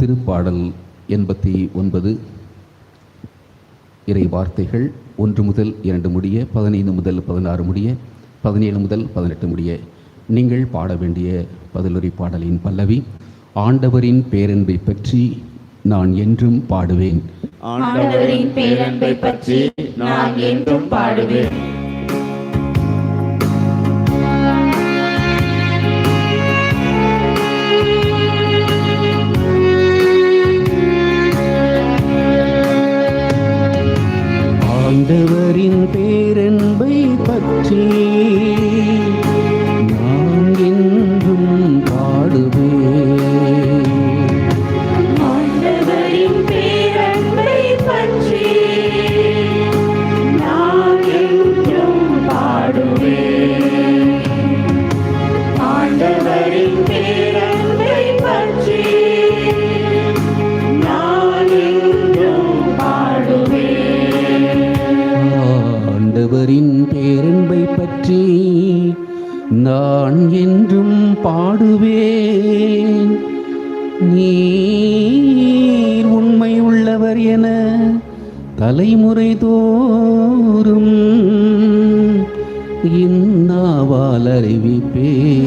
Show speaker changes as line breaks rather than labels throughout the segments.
திருப்பாடல் 89 இறை வார்த்தைகள் 1 முதல் 2 முடிய, 15 முதல் 16 முடிய, 17 முதல் 18 முடிய. நீங்கள் பாட வேண்டிய பதிலுரை பாடலின் பல்லவி: ஆண்டவரின் பேரன்பை பற்றி நான் என்றும் பாடுவேன்.
ஆண்டவரின் பேரன்பை பற்றி நான் என்றும் பாடுவேன்.
ஆண்டவரின் பேரன்பை பற்றி நான் என்றும் பாடுவேன்.
ஆண்டவரின் பேரன்பை பற்றி நான் என்றும் பாடுவேன். ஆண்டவரின் பேரன்பை பற்றி நான் என்றும் பாடுவேன்.
ஆண்டவரின் பேரன்பை பற்றி நான் என்றும் பாடுவேன். நீர் உண்மை உள்ளவர் என தலைமுறை தோறும் இந்நாவால் அறிவிப்பேன்.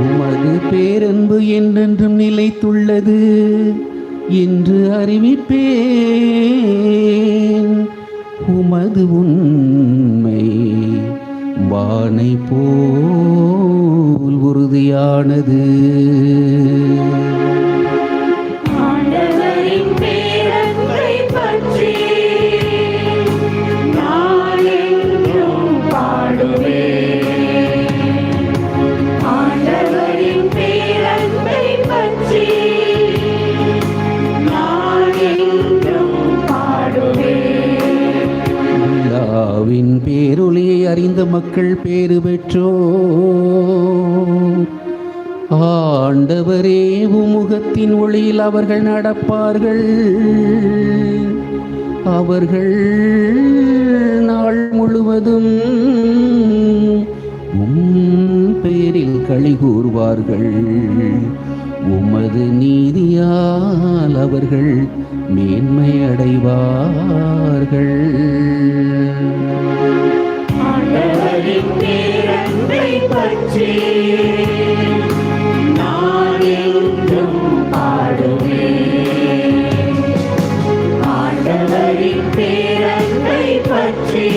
உமது பேரன்பு என்றென்றும் நிலைத்துள்ளது என்று அறிவிப்பேன். உமது உண்மை வானை போல் உறுதியானது.
ஆண்டவரின் பேரன்பை பற்றி நான் என்றும் பாடுவேன். ஆண்டவரின் பேரன்பை பற்றி நான் என்றும் பாடுவேன்.
அல்லாஹ்வின் பேரொளியை அறிந்த மக்கள் பேறு பெற்றோர். ஆண்டவரே, உம்முகத்தின் ஒளியில் அவர்கள் நடப்பார்கள். அவர்கள் நாள் முழுவதும் பேரில் களி கூறுவார்கள். உமது நீதியால் அவர்கள் மேன்மை அடைவார்கள்.
ஆண்டவரின் பேரன்பை பற்றி நான் என்றும் பாடுவேன். ஆண்டவரின் பேரன்பை பற்றி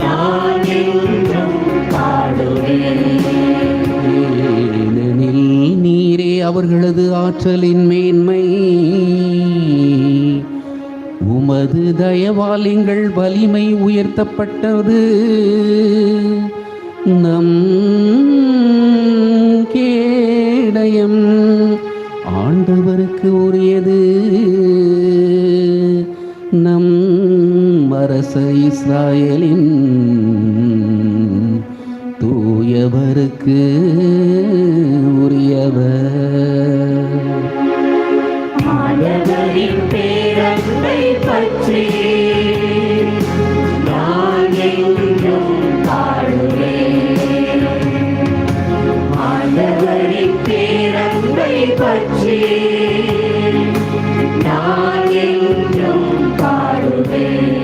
நான் என்றும் பாடுவேன்.
ஏனெனில் நீரே அவர்களது ஆற்றலின் மேன்மை. உமது தயவால் எங்கள் வலிமை உயர்த்தப்பட்டது. நம் கேடயம் ஆண்டவருக்கு உரியது. நம் அரசர் இஸ்ராயேலின் தூயவருக்கு